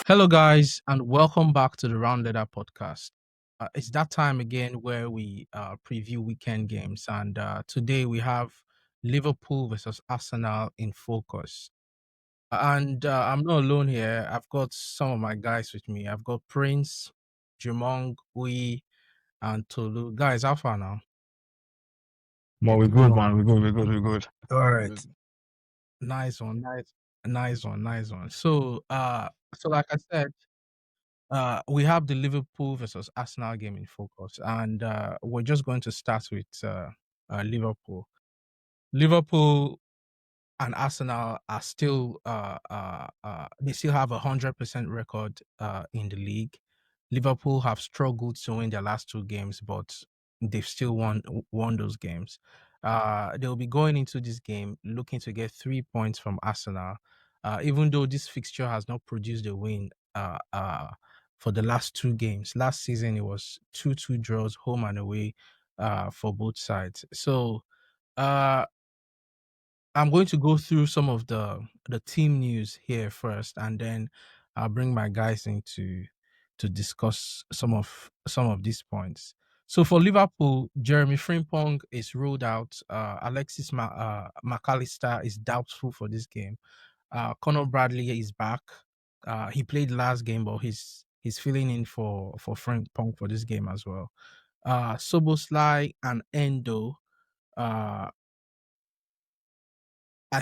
Hello, guys, and welcome back to the Round Letter podcast. It's that time again where we preview weekend games, and today we have Liverpool versus Arsenal in focus. And I'm not alone here. I've got some of my guys with me. I've got Prince, Jumong, and Tolu. Guys, how far now? But we're good, man. We're good. All right. Nice one, nice one. So like I said, we have the Liverpool versus Arsenal game in focus, and we're just going to start with Liverpool. Liverpool and Arsenal are still they still have 100% record in the league. Liverpool have struggled to win their last two games, but they've still won those games. They'll be going into this game looking to get 3 points from Arsenal, even though this fixture has not produced a win for the last two games. Last season it was 2-2 draws home and away for both sides. So I'm going to go through some of the team news here first, and then I'll bring my guys in to discuss some of these points. So for Liverpool, Jeremy Frimpong is ruled out. Alexis McAllister is doubtful for this game. Conor Bradley is back. He played last game, but he's filling in for Frimpong for this game as well. Soboslai and Endo. I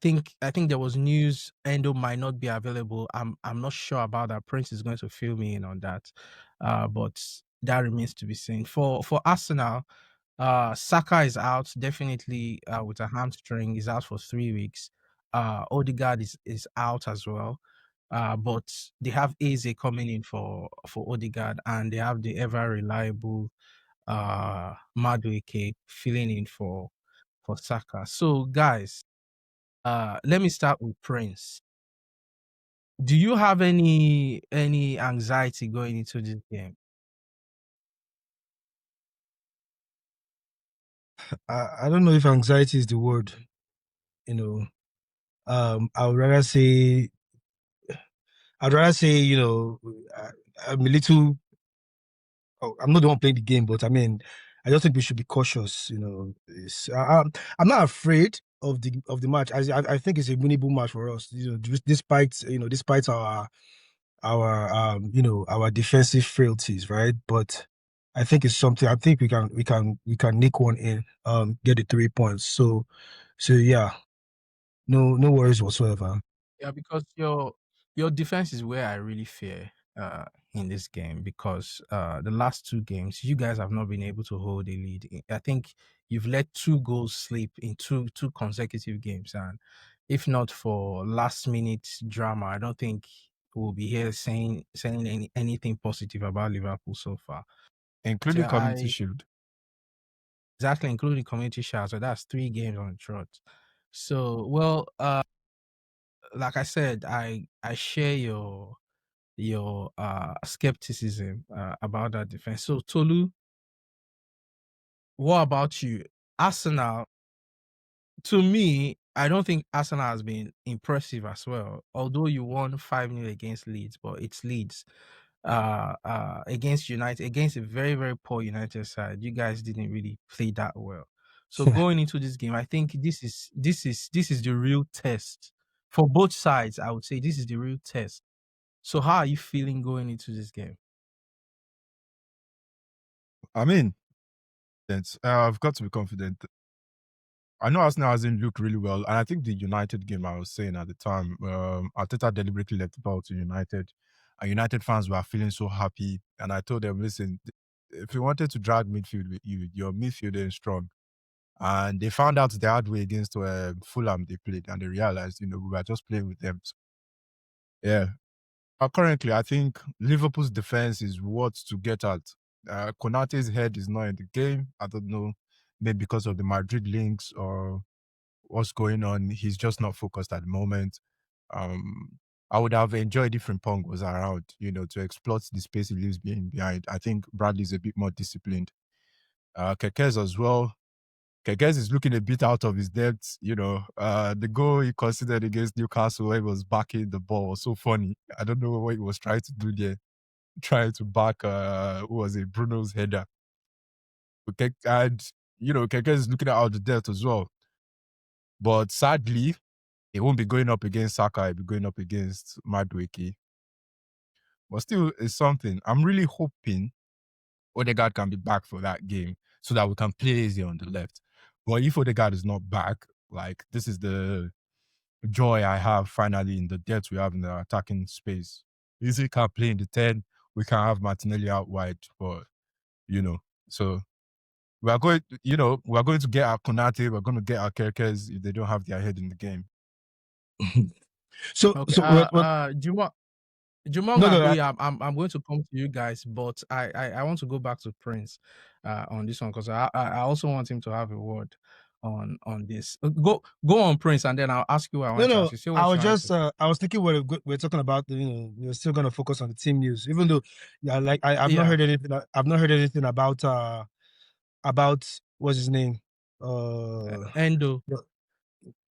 think there was news Endo might not be available. I'm not sure about that. Prince is going to fill me in on that. But that remains to be seen. For Arsenal, Saka is out definitely with a hamstring. He's out for 3 weeks. Odegaard is out as well. But they have Eze coming in for Odegaard, and they have the ever reliable Madueke filling in for Saka. So guys, let me start with Prince. Do you have any anxiety going into this game? I don't know if anxiety is the word. You know, I would rather say, I'm a little. Oh, I'm not the one playing the game, but I mean, I just think we should be cautious. I'm not afraid of the match. I think it's a winnable match for us. Despite our defensive frailties, right? But I think it's something. I think we can nick one in, get the 3 points. So yeah, no worries whatsoever. Yeah, because your defense is where I really fear in this game, because the last two games you guys have not been able to hold a lead. I think you've let two goals slip in two consecutive games, and if not for last minute drama, I don't think we'll be here saying anything positive about Liverpool so far. So Including Community I Shield. exactly, including community shield. So that's 3 games on the trot. So, well, like I said, I share your skepticism about that defense. So, Tolu, what about you? Arsenal, to me, I don't think Arsenal has been impressive as well. Although you won 5-0 against Leeds, but it's Leeds. Against United, against a very, very poor United side, you guys didn't really play that well. So going into this game, I think this is the real test for both sides. I would say this is the real test. So how are you feeling going into this game? I mean, I've got to be confident. I know Arsenal hasn't looked really well, and I think the United game I was saying at the time, Arteta deliberately left the ball to United, and United fans were feeling so happy. And I told them, listen, if you wanted to drag midfield with you, your midfield is strong. And they found out the hard way against Fulham they played, and they realized, we were just playing with them. So, yeah. Currently, I think Liverpool's defense is what to get at. Konate's head is not in the game. I don't know, maybe because of the Madrid links or what's going on. He's just not focused at the moment. I would have enjoyed if Frimpong was around, to exploit the space he leaves behind. I think Bradley's a bit more disciplined. Gyokeres as well. Gyokeres is looking a bit out of his depth. The goal he considered against Newcastle where he was backing the ball was so funny. I don't know what he was trying to do there, trying to back who was it, Bruno's header. And Gyokeres is looking out of the depth as well. But sadly, he won't be going up against Saka. He'll be going up against Madueke. But still, it's something. I'm really hoping Odegaard can be back for that game so that we can play easy on the left. But if Odegaard is not back, like, this is the joy I have finally in the depth we have in the attacking space. Easy can play in the 10. We can have Martinelli out wide, but so we are going to get our Konate, we're going to get our Gyokeres if they don't have their head in the game. So Okay. Jumong No, and no, Louis, I'm going to come to you guys, but I want to go back to Prince on this one because I also want him to have a word on this. Go on, Prince, and then I'll ask you what I want to ask you. See I what was you're trying just to I was thinking we're talking about. We're still gonna focus on the team news, even though like I've not Yeah. heard anything. I've not heard anything about what's his name. Endo.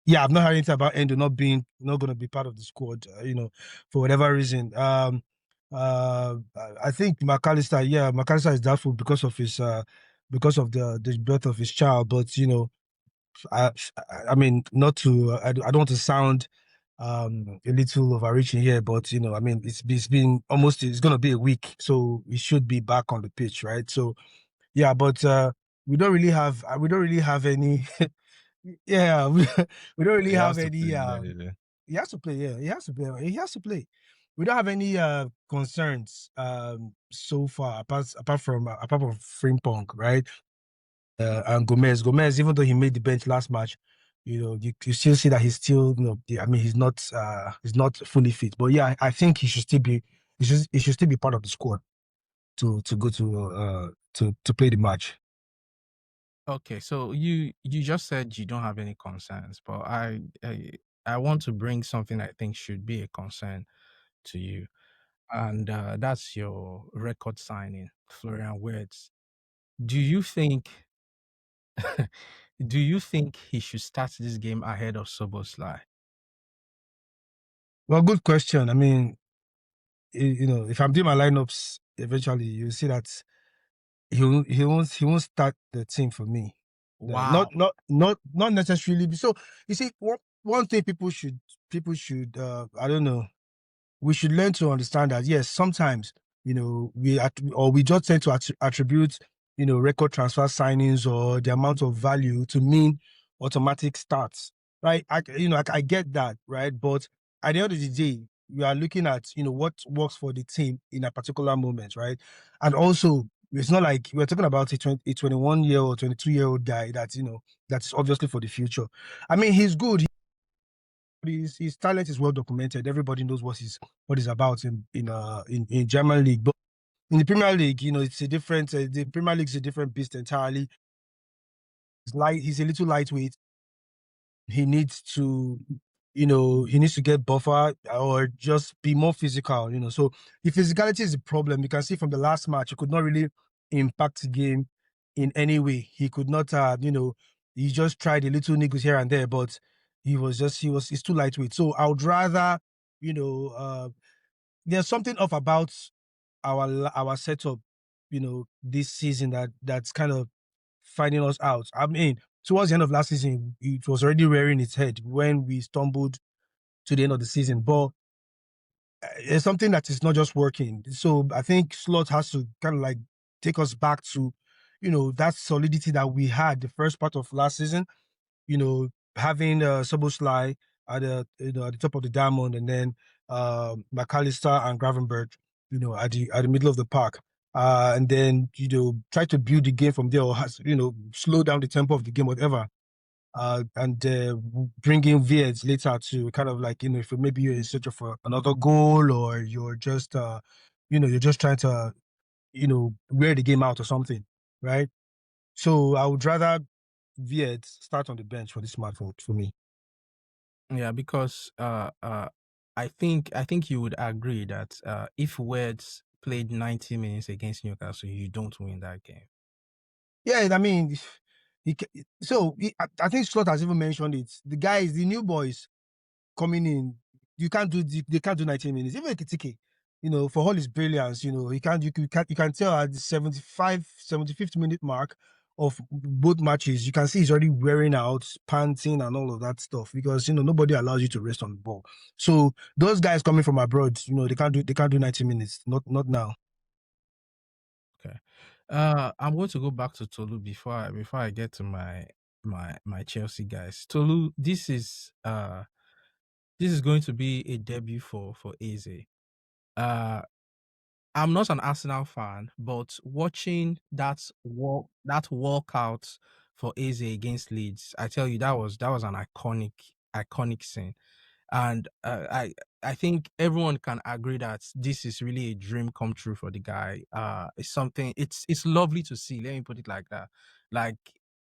Yeah, I've not heard anything about Endo not going to be part of the squad. For whatever reason. I think McAllister is doubtful because of his because of the birth of his child. But I I mean, not to I don't want to sound a little overreaching here, but I mean, it's been almost, it's going to be a week, so we should be back on the pitch, right? So yeah, but we don't really have any. Yeah, we don't really He have has to any. play. Yeah. He has to play. Yeah, he has to play. He has to play. We don't have any concerns so far, apart from Frimpong, right? And Gomez, even though he made the bench last match, you still see that he's still, I mean, he's not fully fit. But yeah, I think he should still be part of the squad to go to play the match. Okay, so you just said you don't have any concerns, but I want to bring something I think should be a concern to you, and that's your record signing, Florian Wirtz. Do you think do you think he should start this game ahead of Soboslai? Well, good question. I mean, if I'm doing my lineups, eventually you see that he won't start the team for me. Wow. Not necessarily. So you see, one thing people should I don't know, we should learn to understand that yes, sometimes we just tend to attribute record transfer signings or the amount of value to mean automatic starts, right? I get that, right? But at the end of the day, we are looking at what works for the team in a particular moment, right? And also, it's not like we're talking about a 21-year-old, 22-year-old guy that's obviously for the future. I mean, he's good. His talent is well documented. Everybody knows what he's about in German league, but in the Premier League, it's a different. The Premier League is a different beast entirely. He's a little lightweight. He needs to, get buffer or just be more physical. So if physicality is a problem, you can see from the last match, he could not really impact the game in any way. He could not, he just tried a little niggles here and there, but he's too lightweight. So I would rather, there's something off about our setup, this season that's kind of finding us out. I mean, towards the end of last season, it was already rearing its head when we stumbled to the end of the season. But it's something that is not just working. So I think Slot has to kind of like take us back to, that solidity that we had the first part of last season. Having Soboslai at the top of the diamond, and then McAllister and Gravenberg, at the middle of the park. And then, try to build the game from there, or slow down the tempo of the game, whatever. And bring in Viets later to kind of like, if maybe you're in search of another goal, or you're just, you're just trying to, wear the game out or something, right? So I would rather Viet start on the bench for this match for me. Yeah, because I think you would agree that if Wirtz played 90 minutes against Newcastle, you don't win that game. Yeah, I mean, I think Slot has even mentioned it. The guys, the new boys coming in, they can't do 90 minutes. Even Ekitike, for all his brilliance, you can tell at the 75th minute mark of both matches, you can see he's already wearing out, panting and all of that stuff because nobody allows you to rest on the ball. So those guys coming from abroad, they can't do 90 minutes. Not now. Okay. I'm going to go back to Tolu before I get to my Chelsea guys. Tolu, this is going to be a debut for Eze. I'm not an Arsenal fan, but watching that walkout for Eze against Leeds, I tell you that was an iconic scene, and I think everyone can agree that this is really a dream come true for the guy. It's lovely to see. Let me put it like that. Like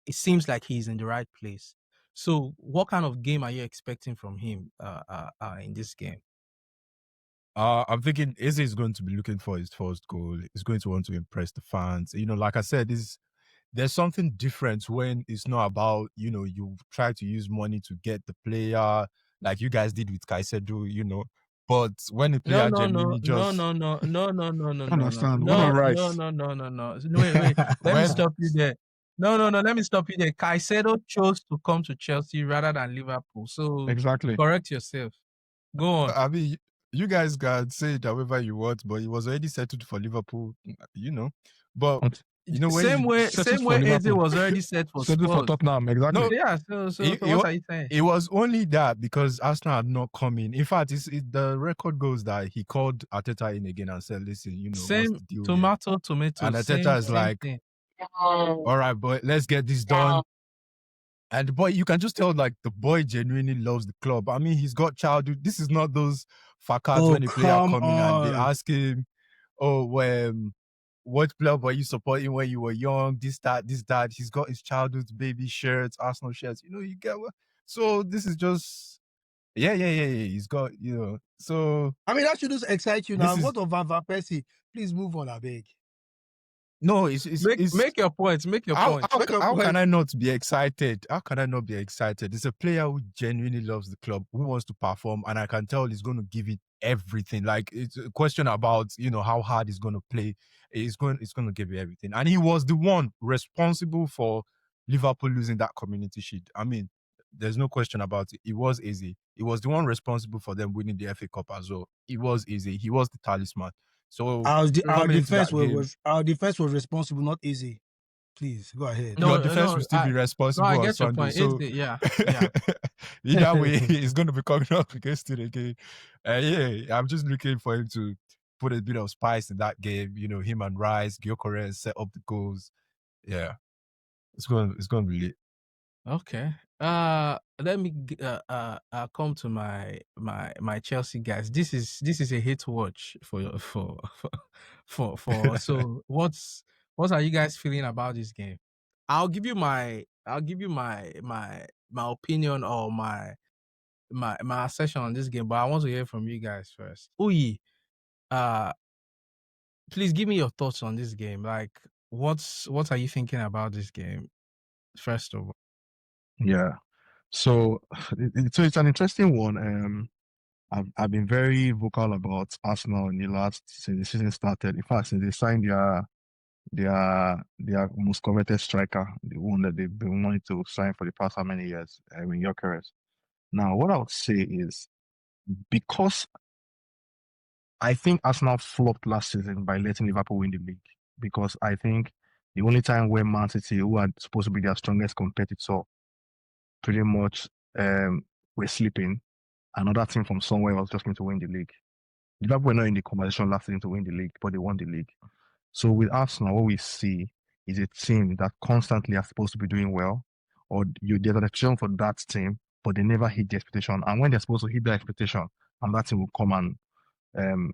it seems like he's in the right place. So, what kind of game are you expecting from him in this game? I'm thinking Eze is going to be looking for his first goal. He's going to want to impress the fans. Like I said, there's something different when it's not about, you try to use money to get the player like you guys did with Caicedo, but when the player genuinely just Understand? What on rice? No. Wait. Let me stop you there. No. Let me stop you there. Caicedo chose to come to Chelsea rather than Liverpool. So Exactly. correct yourself. Go on. I mean, you guys can say it however you want, but he was already settled for Liverpool, But Same way Eze was already set for settled for Spurs. Tottenham. Exactly. No, yeah. So what are you saying? It was only that because Arsenal had not come in. In fact, the record goes that he called Arteta in again and said, "Listen, Same what's the deal tomato. here?" And Arteta is like, "All right, boy, let's get this done." And the boy, you can just tell, like, the boy genuinely loves the club. I mean, he's got childhood. This is not those facades when the player come in and they ask him, what club were you supporting when you were young? This, that. He's got his childhood baby shirts, Arsenal shirts. You get what? So this is just, yeah. He's got, so. I mean, that should just excite you now. What of Van Persie? Please move on, I beg. No, it's make your point. How can I not be excited? How can I not be excited? It's a player who genuinely loves the club, who wants to perform, and I can tell he's going to give it everything. Like, it's a question about how hard he's going to play. It's going to give you everything, and he was the one responsible for Liverpool losing that Community Shield. I mean, there's no question about it. It was easy. He was the one responsible for them winning the FA Cup as well. It was easy. He was the talisman. So our defense was responsible, not easy. Please go ahead. Your defense will still be responsible on Sunday. So yeah. Either way, he's going to be coming up against it again. I'm just looking for him to put a bit of spice in that game. Him and Rice, Gyokeres set up the goals. Yeah, it's going to be lit. Okay. Let me come to my Chelsea guys. This is a hit watch for so what are you guys feeling about this game? I'll give you my opinion or my assessment on this game, but I want to hear from you guys first. Uyi, please give me your thoughts on this game. Like, what are you thinking about this game, first of all? Yeah. So it's an interesting one. I've been very vocal about Arsenal since the season started. In fact, since they signed their most coveted striker, the one that they've been wanting to sign for the past how many years, Gyokeres. Now, what I would say is, because I think Arsenal flopped last season by letting Liverpool win the league, because I think the only time where Man City, who are supposed to be their strongest competitor, pretty much were sleeping, another team from somewhere was just going to win the league. Liverpool were not in the conversation last season to win the league, but they won the league. So with Arsenal, what we see is a team that constantly are supposed to be doing well, or there's an expectation for that team, but they never hit the expectation. And when they're supposed to hit the expectation, and that team will come and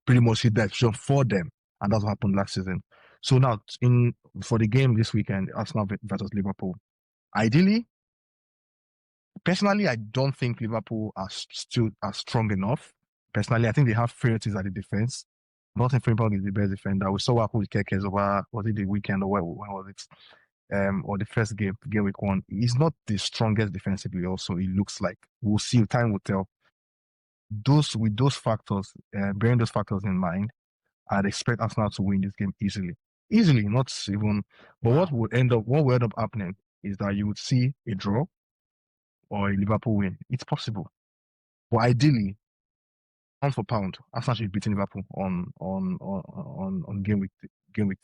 pretty much hit the expectation for them. And that's what happened last season. So now, for the game this weekend, Arsenal versus Liverpool, ideally, personally, I don't think Liverpool are still strong enough. Personally, I think they have frailties at the defense. Not think Frimpong is the best defender. We saw what happened with Gyokeres over, was it the weekend or when was it? or the first game week 1, he's not the strongest defensively. Also, it looks like we'll see. Time will tell. With those factors, bearing those factors in mind, I'd expect Arsenal to win this game easily. Easily, not even. But Wow. what will end up happening is that you would see a draw or a Liverpool win. It's possible, but ideally, pound for pound, Arsenal should be beating Liverpool on game week 3.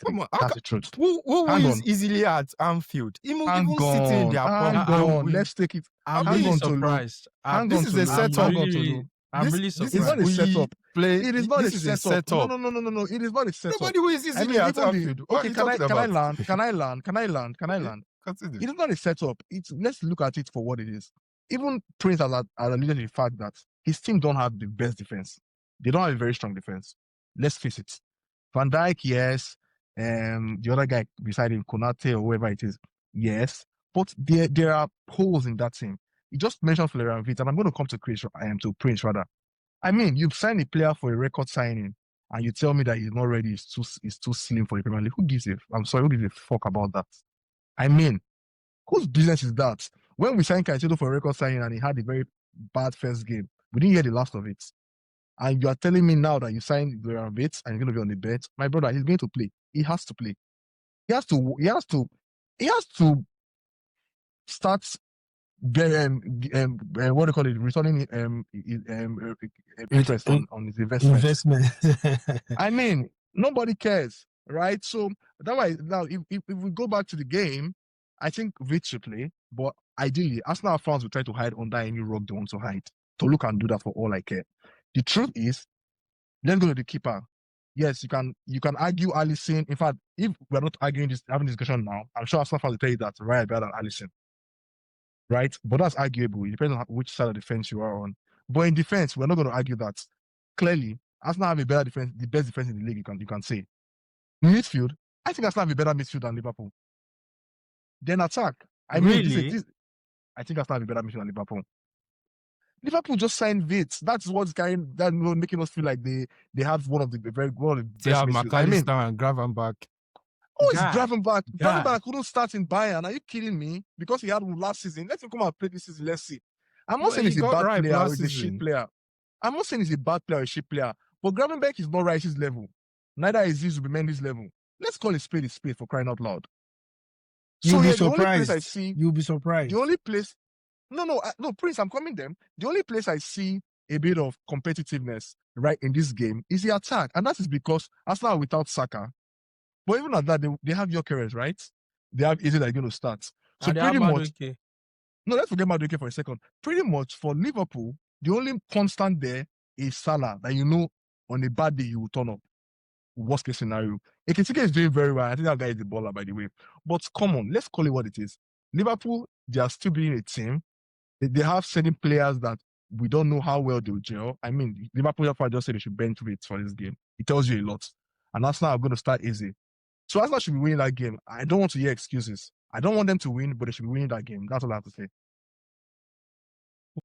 Come on, That's the truth. who Hang wins on. easily at Anfield? Even Hang sitting in their on, pub, hang they'll on. win. Let's take it. I'm Hang really on, Tolu. surprised. Hang This on, is a Tolu. setup. Hang on, Tolu. I'm really This surprised. It's not a we setup. play. It is not This a is a setup. setup. No. It is not a setup. Nobody wins I easily mean, at even Anfield. What are okay, you can I talking about? land? Can I land? Okay, continue. It is not a setup. Let's look at it for what it is. Even Prince has alluded to the fact that his team don't have the best defense. They don't have a very strong defense. Let's face it. Van Dijk, yes. The other guy beside him, Konate or whoever it is, yes. But there are holes in that team. You just mentioned Florian Wirtz, and I'm going to come to Prince rather. I mean, you've signed a player for a record signing, and you tell me that he's not ready. He's too slim for the Premier League. Who gives a fuck about that? I mean, whose business is that? When we signed Caicedo for a record signing and he had a very bad first game, we didn't hear the last of it. And you are telling me now that you signed Florian Wirtz and you're going to be on the bench. My brother, he's going to play. He has to play. He has to start what do you call it? Returning interest on his investment. I mean, nobody cares, right? So that's why now if we go back to the game, I think Wirtz should play, but ideally, Arsenal fans will try to hide under any rock they want to hide. Tolu can do that for all I care. The truth is, let's go to the keeper. Yes, you can argue Alisson. In fact, if we're not having this discussion now, I'm sure Arsenal fans will tell you that Raya better than Alisson. Right? But that's arguable. It depends on which side of the fence you are on. But in defense, we're not going to argue that. Clearly, Arsenal have a better defense, the best defense in the league, you can say. Midfield, I think Arsenal have a better midfield than Liverpool. Then attack. I mean, I think Arsenal have a better midfield than Liverpool. Liverpool just signed Wirtz. That's what's making us feel like they have one of the best midfields. I mean, and Gravenberch. Oh, it's Gravenberch. Gravenberch couldn't start in Bayern. Are you kidding me? Because he had one last season. Let him come and play this season. Let's see. I'm not saying he's a bad player or he's a shit player. I'm not saying he's a bad player or a shit player. But Gravenberch is not Rice's level. Neither is he Zubimendi's level. Let's call a spade for crying out loud. You'll be surprised. You'll be surprised. The only place... No, Prince, I'm coming them. The only place I see a bit of competitiveness right in this game is the attack. And that is because Arsenal are without Saka. But even at that, they have Gyokeres, right? They have Izzy that are going to start. So pretty much... No, let's forget Madueke for a second. Pretty much for Liverpool, the only constant there is Salah that you know on a bad day he will turn up. Worst case scenario. Ekitike is doing very well. I think that guy is the baller, by the way. But come on, let's call it what it is. Liverpool, they are still being a team. They have certain players that we don't know how well they'll gel. I mean, Liverpool just said they should bench Wirtz for this game. It tells you a lot. And Arsenal are going to start easy. So Arsenal should be winning that game. I don't want to hear excuses. I don't want them to win, but they should be winning that game. That's all I have to say.